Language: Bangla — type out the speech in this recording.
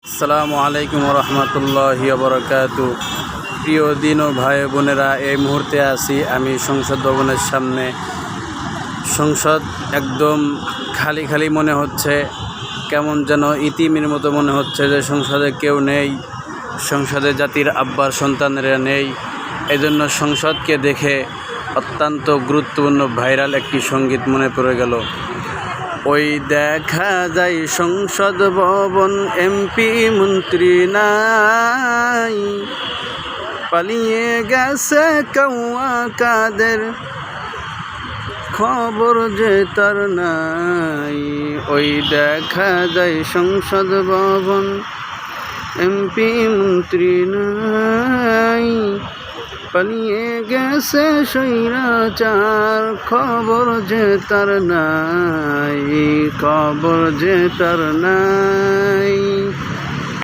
আসসালামু আলাইকুম রহমতুল্লাহি বারাকাতু। প্রিয় দিন ও ভাই বোনেরা, এই মুহূর্তে আছি আমি সংসদ ভবনের সামনে। সংসদ একদম খালি খালি মনে হচ্ছে, কেমন যেন ইতিমের মতো মনে হচ্ছে যে সংসদে কেউ নেই, সংসদে জাতির আব্বার সন্তানেরা নেই। এজন্য সংসদকে দেখে অত্যন্ত গুরুত্বপূর্ণ ভাইরাল একটি সঙ্গীত মনে পড়ে গেল। ওই দেখা যায় সংসদ ভবন, এমপি মন্ত্রী নাই, পালিয়ে গেছে কৌয়া কাদের, খবর যে তার নাই। ওই দেখা যায় সংসদ ভবন, এমপি মন্ত্রী নাই, পালিয়ে গেছে স্বৈরাচার, খবর যে তার নাই, খবর যে তার নাই।